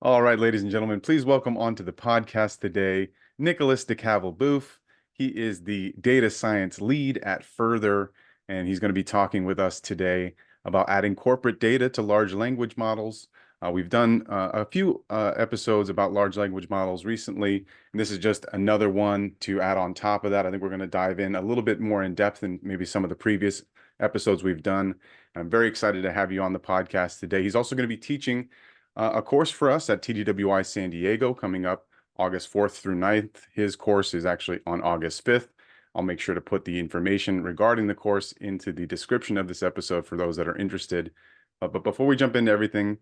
All right, ladies and gentlemen, please welcome onto the podcast today, Nicolas Decavel-Bueff. He is the data science lead at Further, and he's going to be talking with us today about adding corporate data to large language models. We've done a few episodes about large language models recently, and this is just another one to add on top of that. I think we're going to dive in a little bit more in depth than maybe some of the previous episodes we've done. I'm very excited to have you on the podcast today. He's also going to be teaching a course for us at TDWI San Diego coming up August 4th through 9th. His course is actually on August 5th. I'll make sure to put the information regarding the course into the description of this episode for those that are interested. But before we jump into everything,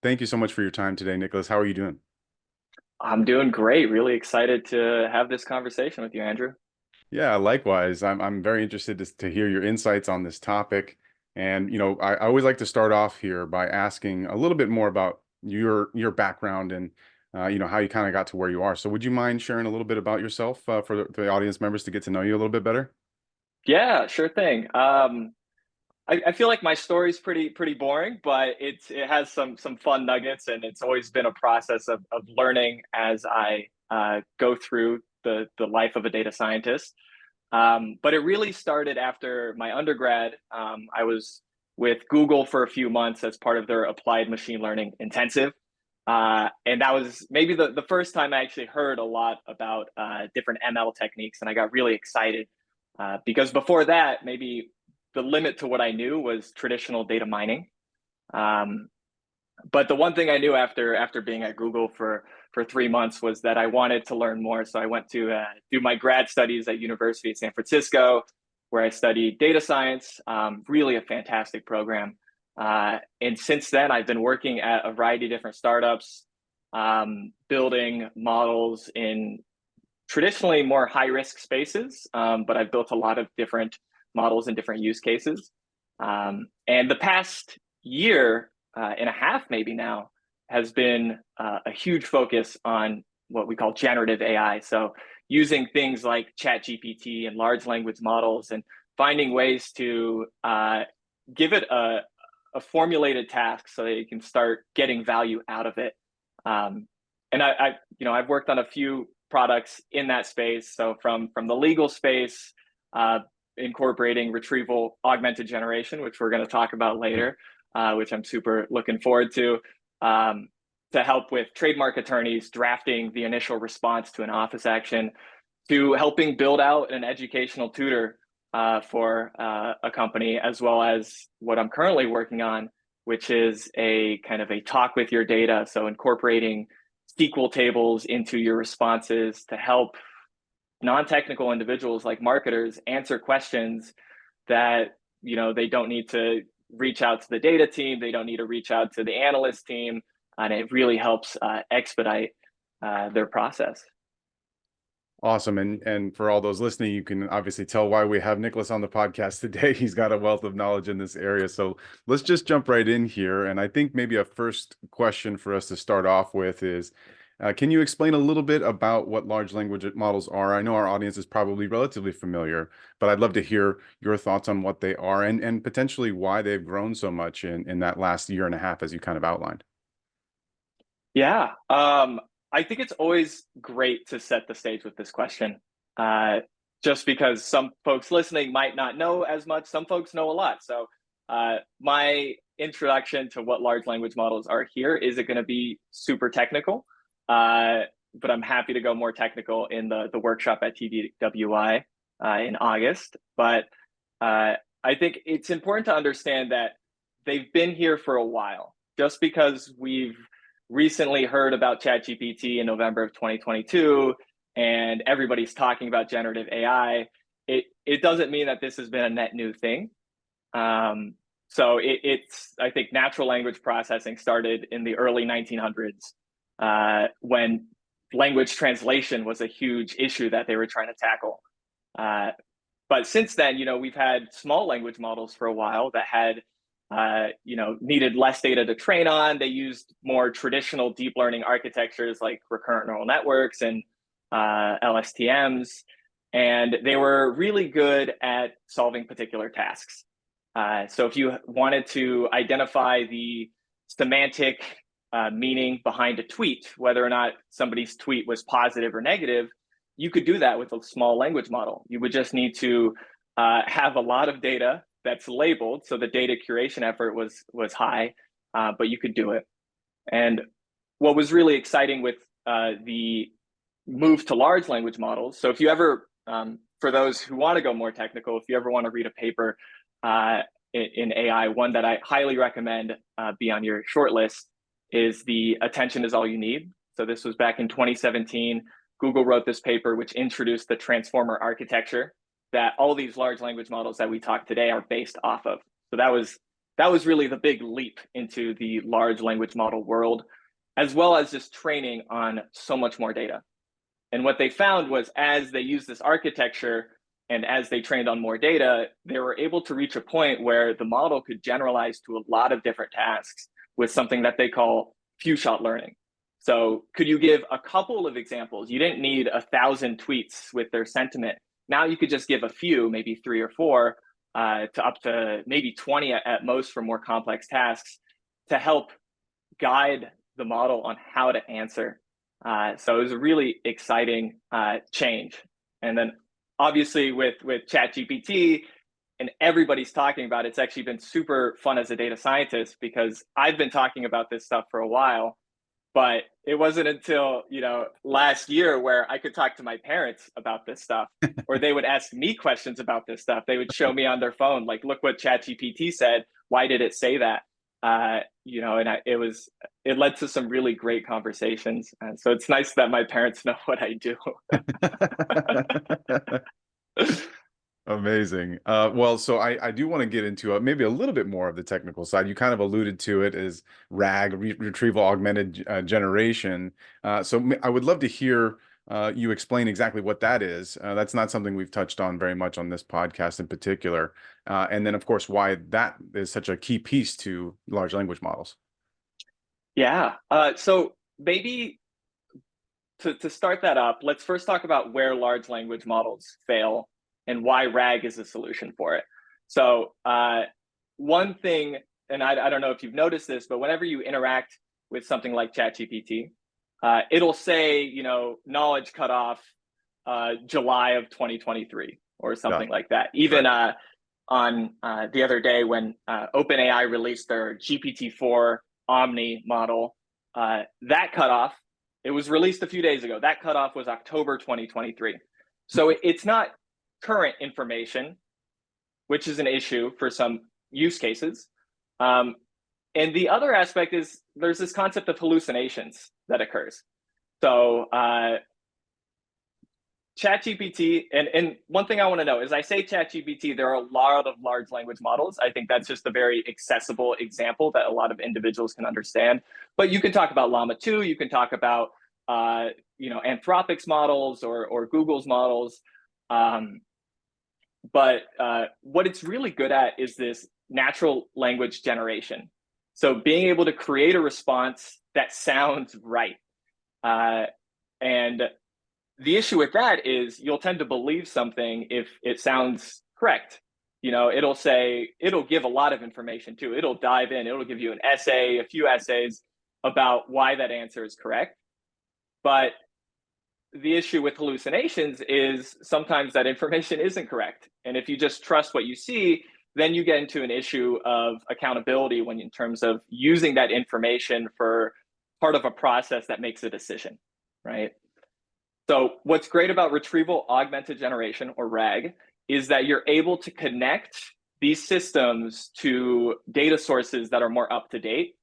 thank you so much for your time today, Nicholas. How are you doing? I'm doing great. Really excited to have this conversation with you, Andrew. Yeah, likewise. I'm very interested to hear your insights on this topic. And, I always like to start off here by asking a little bit more about your background and, how you kind of got to where you are. So would you mind sharing a little bit about yourself for the audience members to get to know you a little bit better? Yeah, sure thing. I feel like my story's pretty boring, but it has some fun nuggets, and it's always been a process of learning as I go through the life of a data scientist. But it really started after my undergrad. I was with Google for a few months as part of their applied machine learning intensive. And that was maybe the first time I actually heard a lot about different ML techniques. And I got really excited because before that, maybe the limit to what I knew was traditional data mining. Um, but the one thing I knew after being at Google for 3 months was that I wanted to learn more. So I went to do my grad studies at University of San Francisco, where I studied data science. Really a fantastic program. And since then, I've been working at a variety of different startups, building models in traditionally more high risk spaces, but I've built a lot of different models in different use cases. And the past year and a half, maybe now, has been a huge focus on what we call generative AI. So using things like ChatGPT and large language models and finding ways to give it a formulated task so that you can start getting value out of it. And I've worked on a few products in that space. So from the legal space, incorporating retrieval augmented generation, which we're going to talk about later, which I'm super looking forward to help with trademark attorneys drafting the initial response to an office action, to helping build out an educational tutor for a company, as well as what I'm currently working on, which is a kind of a talk with your data. So incorporating SQL tables into your responses to help non-technical individuals like marketers answer questions that they don't need to reach out to the data team, they don't need to reach out to the analyst team, and it really helps expedite their process. Awesome. And for all those listening, you can obviously tell why we have Nicholas on the podcast today. He's got a wealth of knowledge in this area. So let's just jump right in here. And I think maybe a first question for us to start off with is, can you explain a little bit about what large language models are? I know our audience is probably relatively familiar, but I'd love to hear your thoughts on what they are and potentially why they've grown so much in that last year and a half, as you kind of outlined. Yeah, I think it's always great to set the stage with this question, uh, just because some folks listening might not know as much. Some folks know a lot. So my introduction to what large language models are here is it going to be super technical, uh, but I'm happy to go more technical in the workshop at TDWI in August. But uh, I think it's important to understand that they've been here for a while. Just because we've recently heard about ChatGPT in November of 2022 and everybody's talking about generative AI, it doesn't mean that this has been a net new thing. So it's I think natural language processing started in the early 1900s when language translation was a huge issue that they were trying to tackle. Uh, but since then, we've had small language models for a while that had needed less data to train on. They used more traditional deep learning architectures like recurrent neural networks and LSTMs, and they were really good at solving particular tasks. So if you wanted to identify the semantic meaning behind a tweet, whether or not somebody's tweet was positive or negative, you could do that with a small language model. You would just need to have a lot of data that's labeled, so the data curation effort was high, but you could do it. And what was really exciting with the move to large language models, so if you ever, for those who want to go more technical, if you ever want to read a paper in AI, one that I highly recommend be on your short list is the Attention is All You Need. So this was back in 2017. Google wrote this paper, which introduced the transformer architecture that all these large language models that we talk today are based off of. So that was really the big leap into the large language model world, as well as just training on so much more data. And what they found was as they used this architecture and as they trained on more data, they were able to reach a point where the model could generalize to a lot of different tasks with something that they call few-shot learning. So could you give a couple of examples? You didn't need 1,000 tweets with their sentiment. Now you could just give a few, maybe 3 or 4, to up to maybe 20 at most for more complex tasks to help guide the model on how to answer. So it was a really exciting change. And then obviously with ChatGPT, and everybody's talking about it, it's actually been super fun as a data scientist because I've been talking about this stuff for a while, but it wasn't until last year where I could talk to my parents about this stuff, or they would ask me questions about this stuff. They would show me on their phone, like, look what ChatGPT said. Why did it say that? And it led to some really great conversations. And so it's nice that my parents know what I do. Amazing. Well, so I do want to get into maybe a little bit more of the technical side. You kind of alluded to it as RAG, retrieval augmented generation. So I would love to hear you explain exactly what that is. That's not something we've touched on very much on this podcast in particular. And then, of course, why that is such a key piece to large language models. Yeah. So maybe to start that up, let's first talk about where large language models fail and why RAG is a solution for it. So one thing, and I don't know if you've noticed this, but whenever you interact with something like ChatGPT, it'll say, knowledge cutoff July of 2023 or something like that. Even on the other day when OpenAI released their GPT-4 Omni model, that cutoff, it was released a few days ago. That cutoff was October 2023. So it's not current information, which is an issue for some use cases. And the other aspect is there's this concept of hallucinations that occurs. So ChatGPT, and one thing I want to know is I say ChatGPT, there are a lot of large language models. I think that's just a very accessible example that a lot of individuals can understand. But you can talk about Llama 2, you can talk about Anthropic's models or Google's models. But what it's really good at is this natural language generation. So being able to create a response that sounds right. And the issue with that is you'll tend to believe something if it sounds correct. It'll give a lot of information too. It'll dive in, it'll give you an essay, a few essays about why that answer is correct. But the issue with hallucinations is sometimes that information isn't correct. And if you just trust what you see, then you get into an issue of accountability when in terms of using that information for part of a process that makes a decision, right? So what's great about retrieval augmented generation, or RAG, is that you're able to connect these systems to data sources that are more up to date.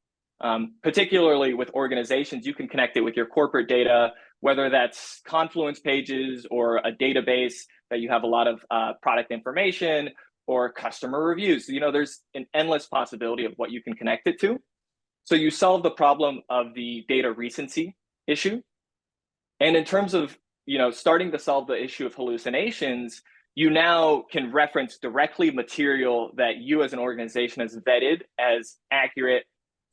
Particularly with organizations, you can connect it with your corporate data, whether that's Confluence pages or a database that you have a lot of product information or customer reviews. There's an endless possibility of what you can connect it to. So you solve the problem of the data recency issue. And in terms of, starting to solve the issue of hallucinations, you now can reference directly material that you as an organization has vetted as accurate,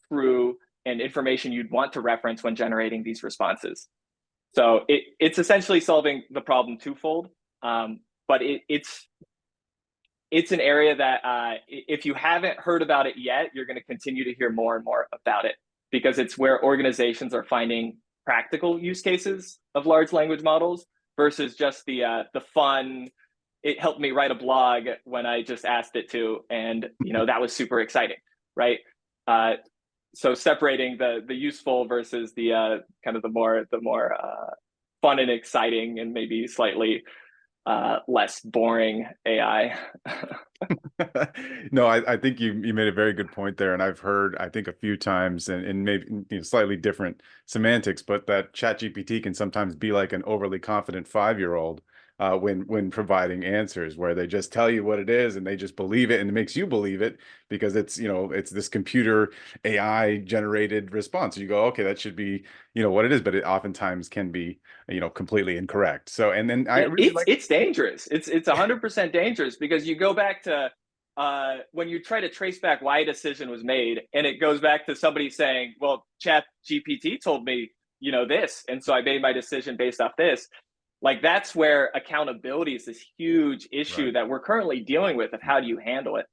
true, and information you'd want to reference when generating these responses. So it's essentially solving the problem twofold, but it's an area that if you haven't heard about it yet, you're going to continue to hear more and more about it. because it's where organizations are finding practical use cases of large language models versus just the fun. It helped me write a blog when I just asked it to, and that was super exciting, right? Uh, so separating the useful versus the kind of the more fun and exciting and maybe slightly less boring AI. No, I think you made a very good point there, and I've heard I think a few times, and maybe slightly different semantics, but that ChatGPT can sometimes be like an overly confident 5-year-old when providing answers, where they just tell you what it is and they just believe it, and it makes you believe it because it's this computer AI generated response. You go, okay, that should be what it is, but it oftentimes can be completely incorrect. So, and then I Yeah, really it's like. it's dangerous. It's 100% dangerous because you go back to when you try to trace back why a decision was made, and it goes back to somebody saying, "Well, Chat GPT told me, this, and so I made my decision based off this." Like that's where accountability is this huge issue Right. that we're currently dealing with of how do you handle it.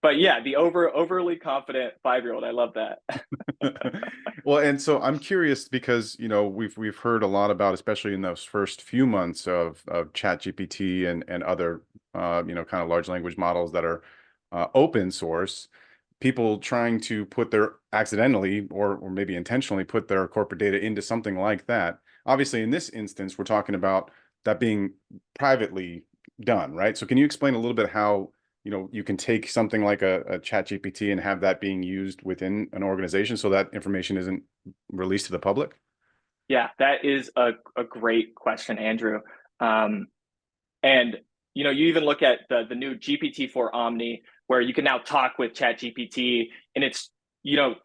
But yeah, the overly confident 5-year-old, I love that. Well, and so I'm curious because we've heard a lot about, especially in those first few months of ChatGPT and other kind of large language models that are open source, people trying to put their accidentally or maybe intentionally put their corporate data into something like that. Obviously, in this instance, we're talking about that being privately done, right? So can you explain a little bit how you can take something like a chat GPT and have that being used within an organization so that information isn't released to the public? Yeah, that is a great question, Andrew. Um, and you even look at the new GPT-4 Omni, where you can now talk with ChatGPT, and it's you know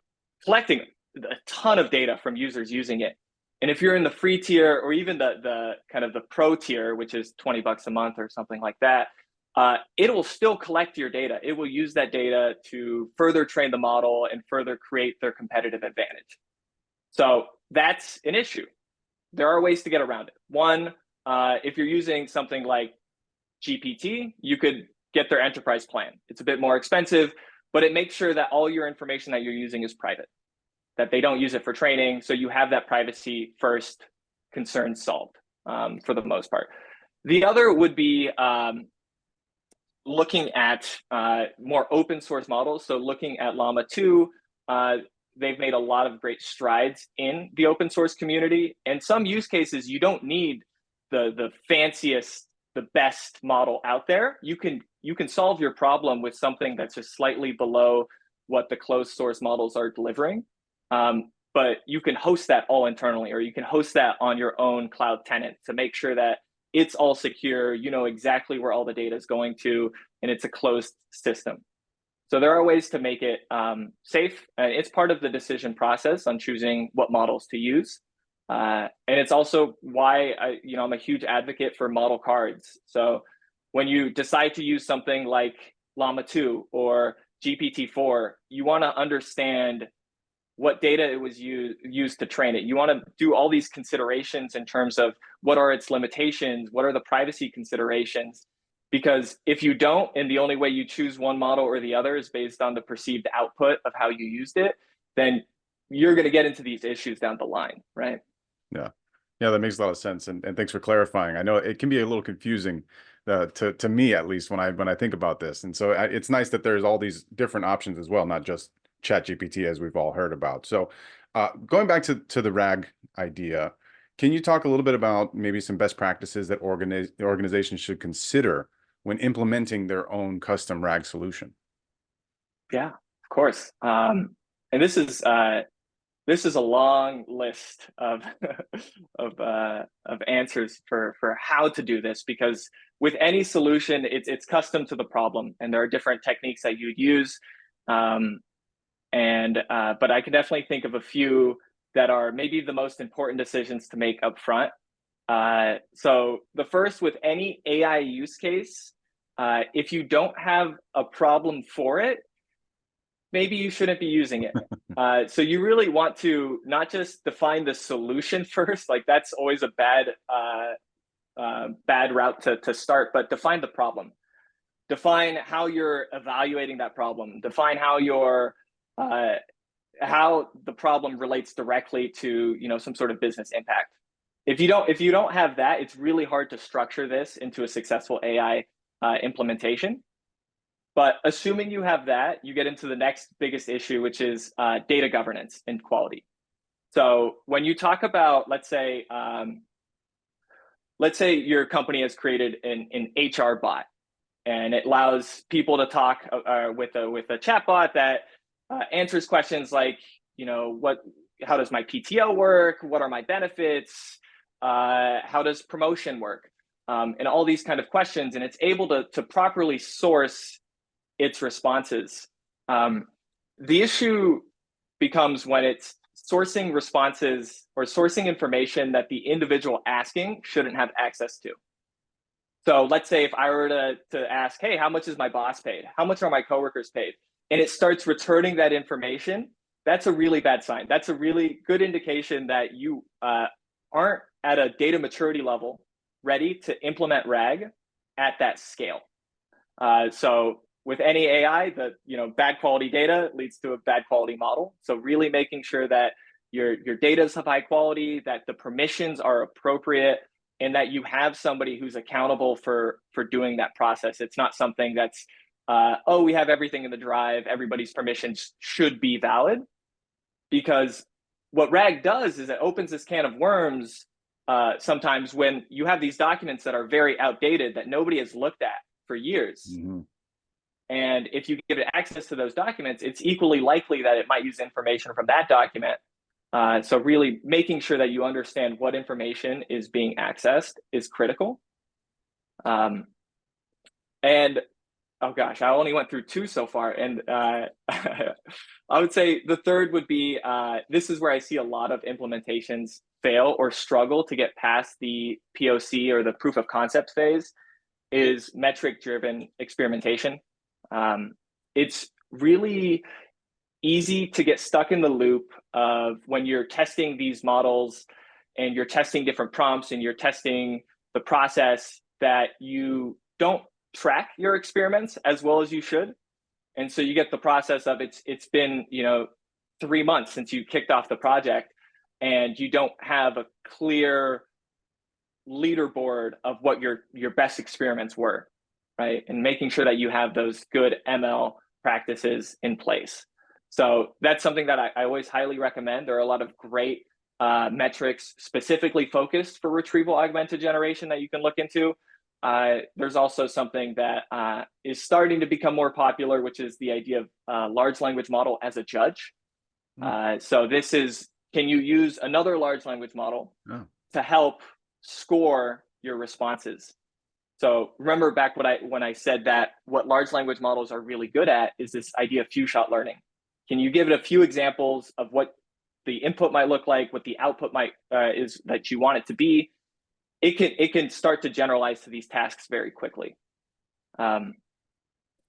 collecting a ton of data from users using it. And if you're in the free tier or even the kind of the pro tier, which is $20 a month or something like that, it will still collect your data. It will use that data to further train the model and further create their competitive advantage. So that's an issue. There are ways to get around it. One, if you're using something like GPT, you could get their enterprise plan. It's a bit more expensive, but it makes sure that all your information that you're using is private, that they don't use it for training. So you have that privacy first concern solved for the most part. The other would be looking at more open source models. So looking at Llama 2, they've made a lot of great strides in the open source community. And some use cases, you don't need the fanciest, the best model out there. You can solve your problem with something that's just slightly below what the closed source models are delivering. But you can host that all internally, or you can host that on your own cloud tenant to make sure that it's all secure, you know exactly where all the data is going to, and it's a closed system. So there are ways to make it safe. It's part of the decision process on choosing what models to use. And it's also why I'm a huge advocate for model cards. So when you decide to use something like Llama 2 or GPT-4, you want to understand what data it was used to train it. You want to do all these considerations in terms of what are its limitations, what are the privacy considerations, because if you don't, and the only way you choose one model or the other is based on the perceived output of how you used it, then you're going to get into these issues down the line, right? Yeah. Yeah, that makes a lot of sense. And thanks for clarifying. I know it can be a little confusing to me, at least when I think about this. And so it's nice that there's all these different options as well, not just ChatGPT as we've all heard about. So going back to the RAG idea, can you talk a little bit about maybe some best practices that organizations should consider when implementing their own custom RAG solution? Yeah, of course. And this is a long list of of answers for how to do this, because with any solution, it's custom to the problem, and there are different techniques that you'd use. Um, and But I can definitely think of a few that are maybe the most important decisions to make up front. So the first, with any AI use case, if you don't have a problem for it, maybe you shouldn't be using it. So you really want to not just define the solution first, like that's always a bad route to start, but define the problem. Define how you're evaluating that problem. Define how you're how the problem relates directly to, some sort of business impact. If you don't have that, it's really hard to structure this into a successful AI implementation. But assuming you have that, you get into the next biggest issue, which is data governance and quality. So when you talk about, let's say your company has created an HR bot, and it allows people to talk with a chat bot that answers questions like, how does my PTO work? What are my benefits? How does promotion work? And all these kind of questions, and it's able to properly source its responses. The issue becomes when it's sourcing responses or sourcing information that the individual asking shouldn't have access to. So let's say if I were to ask, hey, how much is my boss paid? How much are my coworkers paid? And it starts returning that information, that's a really bad sign. That's a really good indication that you aren't at a data maturity level ready to implement RAG at that scale. So with any AI, bad quality data leads to a bad quality model. So really making sure that your data is of high quality, that the permissions are appropriate, and that you have somebody who's accountable for doing that process. It's not something that's, we have everything in the drive, everybody's permissions should be valid. Because what RAG does is it opens this can of worms sometimes when you have these documents that are very outdated that nobody has looked at for years. Mm-hmm. And if you give it access to those documents, it's equally likely that it might use information from that document. So really making sure that you understand what information is being accessed is critical. And oh gosh, I only went through two so far. And I would say the third would be, this is where I see a lot of implementations fail or struggle to get past the POC or the proof of concept phase, is metric-driven experimentation. It's really easy to get stuck in the loop of when you're testing these models and you're testing different prompts and you're testing the process, that you don't track your experiments as well as you should. And so you get the process of it's been 3 months since you kicked off the project, and you don't have a clear leaderboard of what your best experiments were, right? And making sure that you have those good ML practices in place. So that's something that I always highly recommend. There are a lot of great metrics specifically focused for retrieval augmented generation that you can look into. There's also something that is starting to become more popular, which is the idea of large language model as a judge. So this is, can you use another large language model to help score your responses? So remember back when I said that what large language models are really good at is this idea of few shot learning. Can you give it a few examples of what the input might look like, what the output might is that you want it to be? It can start to generalize to these tasks very quickly. An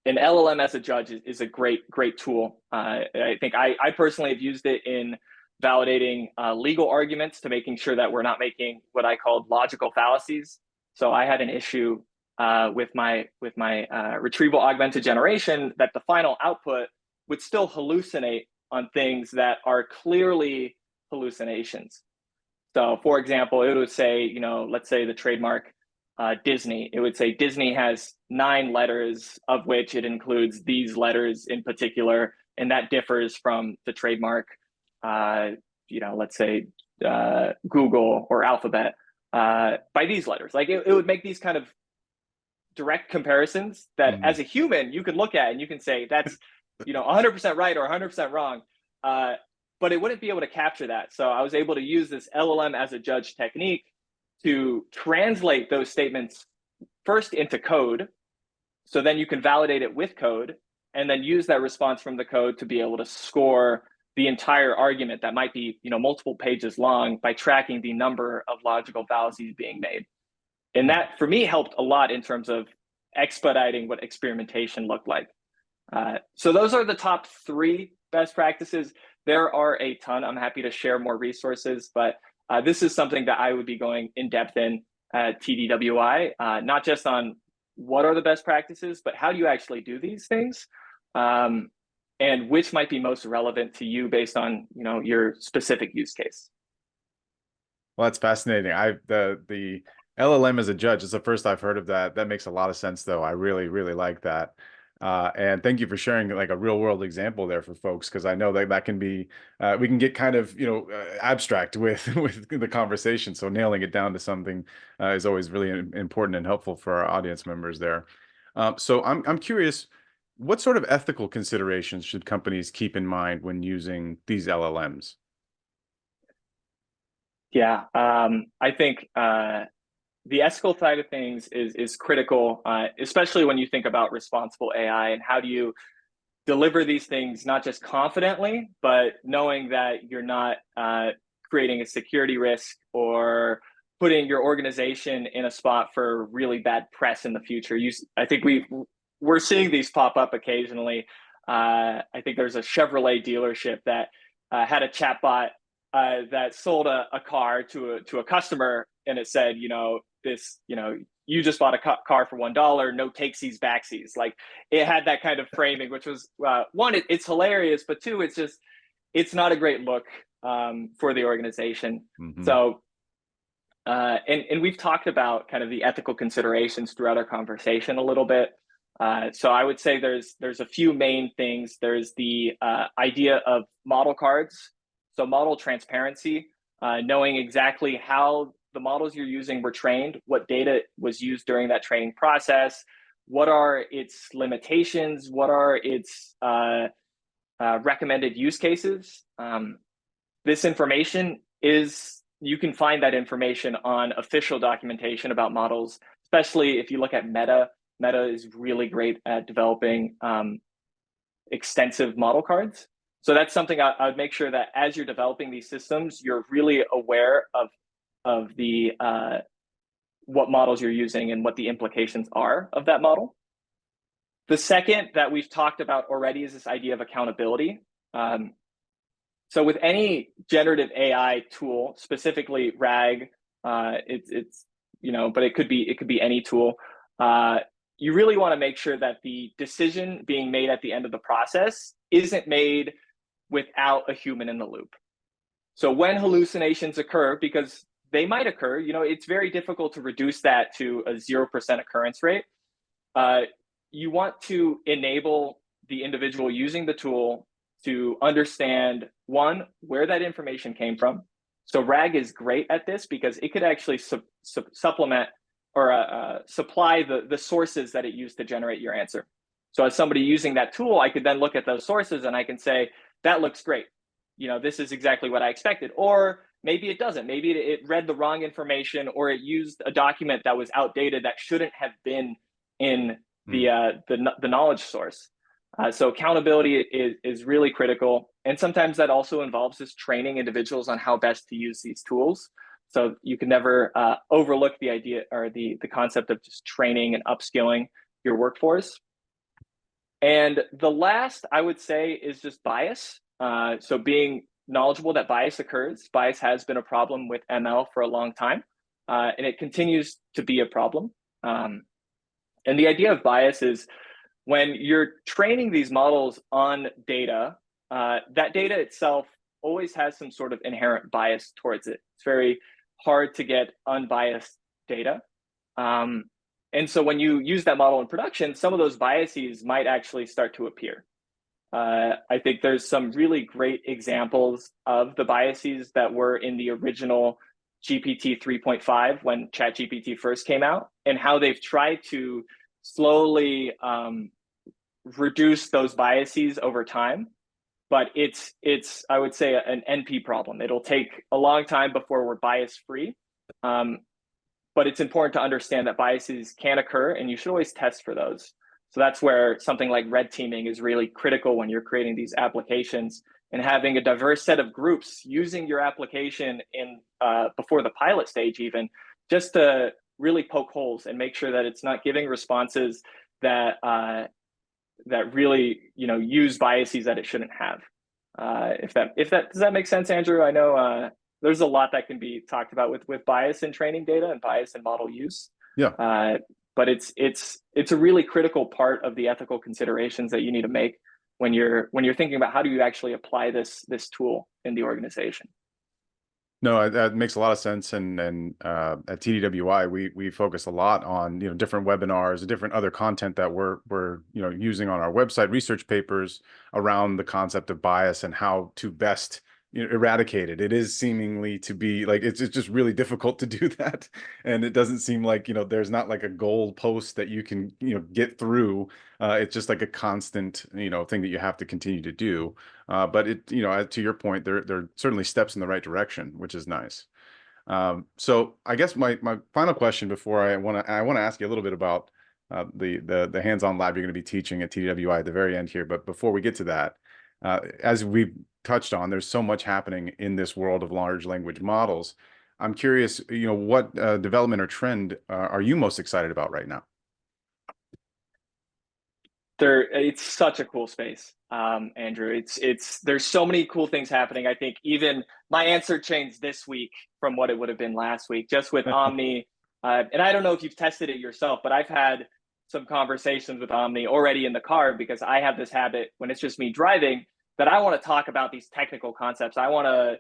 LLM as a judge is a great tool. I think I personally have used it in validating legal arguments, to making sure that we're not making what I called logical fallacies. So I had an issue with my retrieval augmented generation that the final output would still hallucinate on things that are clearly hallucinations. So for example, it would say, let's say the trademark Disney, it would say Disney has 9 letters, of which it includes these letters in particular, and that differs from the trademark, let's say Google or Alphabet by these letters. Like it would make these kind of direct comparisons that as a human you could look at and you can say that's 100% right or 100% wrong, but it wouldn't be able to capture that. So I was able to use this LLM as a judge technique to translate those statements first into code, so then you can validate it with code, and then use that response from the code to be able to score the entire argument that might be multiple pages long by tracking the number of logical fallacies being made. And that for me helped a lot in terms of expediting what experimentation looked like. So those are the top 3 best practices. There are a ton. I'm happy to share more resources, but this is something that I would be going in depth in at TDWI, not just on what are the best practices, but how do you actually do these things? and which might be most relevant to you based on, your specific use case. Well, that's fascinating. The LLM as a judge is the first I've heard of that. That makes a lot of sense, though. I really, really like that. And thank you for sharing like a real world example there for folks, because I know that that can be we can get kind of abstract with with the conversation. So nailing it down to something is always really important and helpful for our audience members there. So I'm curious, what sort of ethical considerations should companies keep in mind when using these LLMs? Yeah, I think the ethical side of things is critical, especially when you think about responsible AI and how do you deliver these things not just confidently, but knowing that you're not creating a security risk or putting your organization in a spot for really bad press in the future. I think we're seeing these pop up occasionally. I think there's a Chevrolet dealership that had a chatbot that sold a car to a customer, and it said, this, you just bought a car for $1, no takesies, backsies. Like it had that kind of framing, which was one, it's hilarious, but two, it's not a great look for the organization. Hmm. So, and we've talked about kind of the ethical considerations throughout our conversation a little bit. So I would say there's a few main things. There's the idea of model cards, so model transparency, knowing exactly how the models you're using were trained, what data was used during that training process, what are its limitations, what are its recommended use cases. This information you can find that information on official documentation about models, especially if you look at Meta. Meta is really great at developing extensive model cards. So that's something I would make sure that as you're developing these systems, you're really aware of the what models you're using and what the implications are of that model. The second that we've talked about already is this idea of accountability. So with any generative AI tool, specifically RAG, it's but it could be any tool. You really want to make sure that the decision being made at the end of the process isn't made without a human in the loop. So when hallucinations occur, because they might occur, it's very difficult to reduce that to a 0% occurrence rate. You want to enable the individual using the tool to understand, one, where that information came from. So RAG is great at this because it could actually supplement or supply the sources that it used to generate your answer. So as somebody using that tool, I could then look at those sources and I can say, that looks great. This is exactly what I expected. Or maybe it doesn't. Maybe it read the wrong information, or it used a document that was outdated that shouldn't have been in the knowledge source. So accountability is really critical. And sometimes that also involves just training individuals on how best to use these tools. So you can never overlook the idea or the concept of just training and upskilling your workforce. And the last I would say is just bias. So being knowledgeable that bias occurs. Bias has been a problem with ML for a long time, and it continues to be a problem. And the idea of bias is when you're training these models on data, that data itself always has some sort of inherent bias towards it. It's very hard to get unbiased data. And so when you use that model in production, some of those biases might actually start to appear. I think there's some really great examples of the biases that were in the original GPT 3.5 when ChatGPT first came out, and how they've tried to slowly reduce those biases over time. But it's I would say an NP problem. It'll take a long time before we're bias free. But it's important to understand that biases can occur, and you should always test for those. So that's where something like red teaming is really critical when you're creating these applications, and having a diverse set of groups using your application in before the pilot stage, even just to really poke holes and make sure that it's not giving responses that that really use biases that it shouldn't have. If that does that make sense, Andrew? I know there's a lot that can be talked about with bias in training data and bias in model use. Yeah. But it's a really critical part of the ethical considerations that you need to make when you're thinking about how do you actually apply this tool in the organization. No, that makes a lot of sense. And at TDWI, we focus a lot on different webinars and different other content that we're using on our website, research papers around the concept of bias and how to best eradicate it. It is seemingly to be like it's just really difficult to do that, and it doesn't seem like there's not like a goal post that you can get through. It's just like a constant thing that you have to continue to do. But to your point, there are certainly steps in the right direction, which is nice. So I guess my final question before I want to ask you a little bit about the hands-on lab you're going to be teaching at TDWI at the very end here. But before we get to that, as we've touched on, there's so much happening in this world of large language models. I'm curious, what development or trend are you most excited about right now? It's such a cool space, Andrew. There's so many cool things happening. I think even my answer changed this week from what it would have been last week, just with Omni. And I don't know if you've tested it yourself, but I've had some conversations with Omni already in the car, because I have this habit when it's just me driving that I want to talk about these technical concepts. I want to,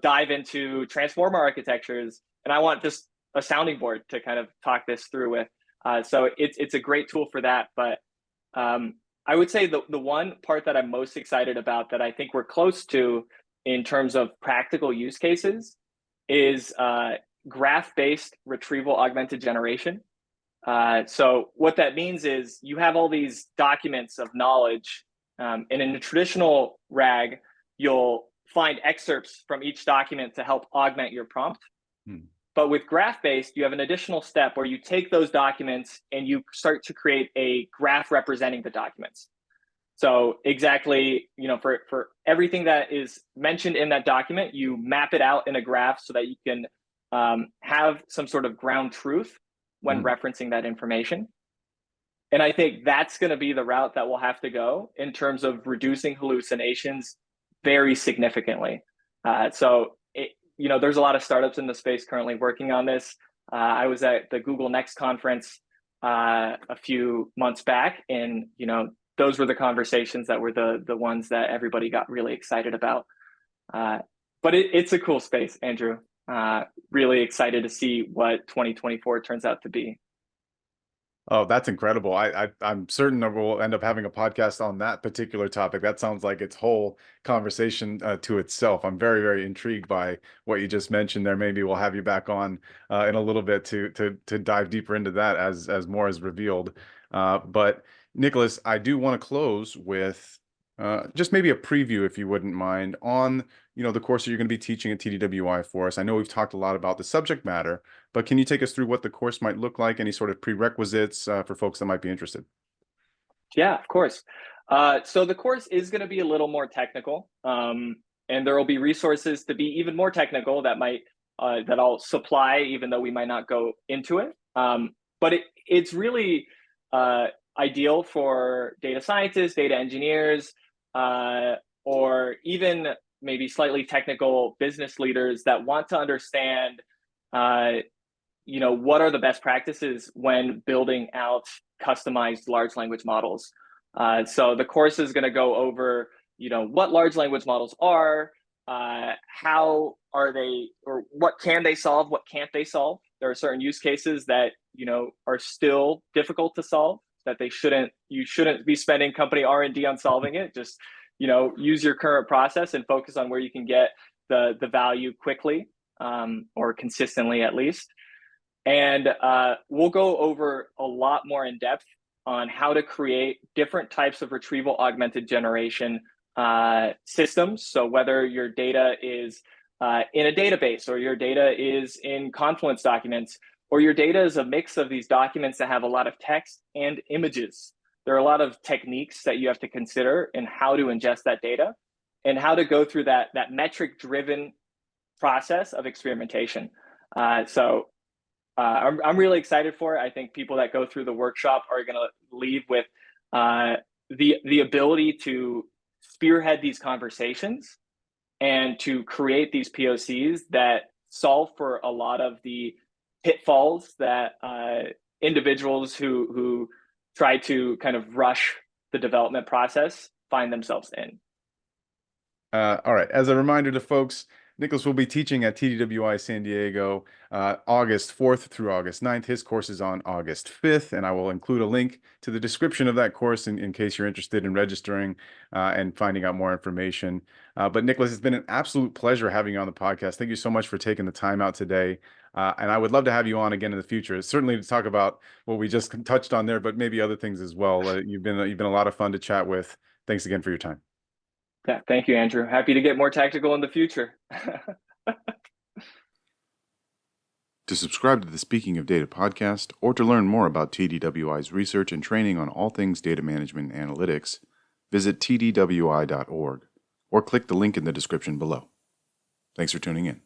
dive into transformer architectures, and I want just a sounding board to kind of talk this through with. So it's a great tool for that. But I would say the one part that I'm most excited about that I think we're close to in terms of practical use cases is graph-based retrieval augmented generation. So what that means is you have all these documents of knowledge, and in a traditional RAG, you'll find excerpts from each document to help augment your prompt. But with graph-based, you have an additional step where you take those documents and you start to create a graph representing the documents. So exactly, for everything that is mentioned in that document, you map it out in a graph so that you can have some sort of ground truth when referencing that information. And I think that's going to be the route that we'll have to go in terms of reducing hallucinations very significantly. There's a lot of startups in the space currently working on this. I was at the Google Next conference a few months back, and those were the conversations that were the ones that everybody got really excited about. But it's a cool space, Andrew. Really excited to see what 2024 turns out to be. Oh, that's incredible. I'm certain that we'll end up having a podcast on that particular topic. That sounds like its whole conversation to itself. I'm very, very intrigued by what you just mentioned there. Maybe we'll have you back on in a little bit to dive deeper into that as more is revealed. But Nicholas, I do want to close with just maybe a preview, if you wouldn't mind, on the course that you're going to be teaching at TDWI for us. I know we've talked a lot about the subject matter, but can you take us through what the course might look like, any sort of prerequisites for folks that might be interested? Yeah, of course. So the course is going to be a little more technical, and there will be resources to be even more technical that I'll supply, even though we might not go into it. But it's really ideal for data scientists, data engineers, or even maybe slightly technical business leaders that want to understand, what are the best practices when building out customized large language models. So the course is going to go over, what large language models are, how are they, or what can they solve, what can't they solve. There are certain use cases that, are still difficult to solve, that you shouldn't be spending company R&D on solving it. Just, use your current process and focus on where you can get the value quickly, or consistently at least. And we'll go over a lot more in depth on how to create different types of retrieval augmented generation systems. So whether your data is in a database, or your data is in Confluence documents, or your data is a mix of these documents that have a lot of text and images. There are a lot of techniques that you have to consider in how to ingest that data and how to go through that metric-driven process of experimentation. So I'm really excited for it. I think people that go through the workshop are going to leave with the ability to spearhead these conversations and to create these POCs that solve for a lot of the pitfalls that individuals who try to kind of rush the development process find themselves in. All right. As a reminder to folks, Nicholas will be teaching at TDWI San Diego August 4th through August 9th. His course is on August 5th, and I will include a link to the description of that course in case you're interested in registering and finding out more information. But Nicholas, it's been an absolute pleasure having you on the podcast. Thank you so much for taking the time out today. And I would love to have you on again in the future, certainly to talk about what we just touched on there, but maybe other things as well. You've been a lot of fun to chat with. Thanks again for your time. Yeah, thank you, Andrew. Happy to get more tactical in the future. To subscribe to the Speaking of Data podcast, or to learn more about TDWI's research and training on all things data management and analytics, visit tdwi.org or click the link in the description below. Thanks for tuning in.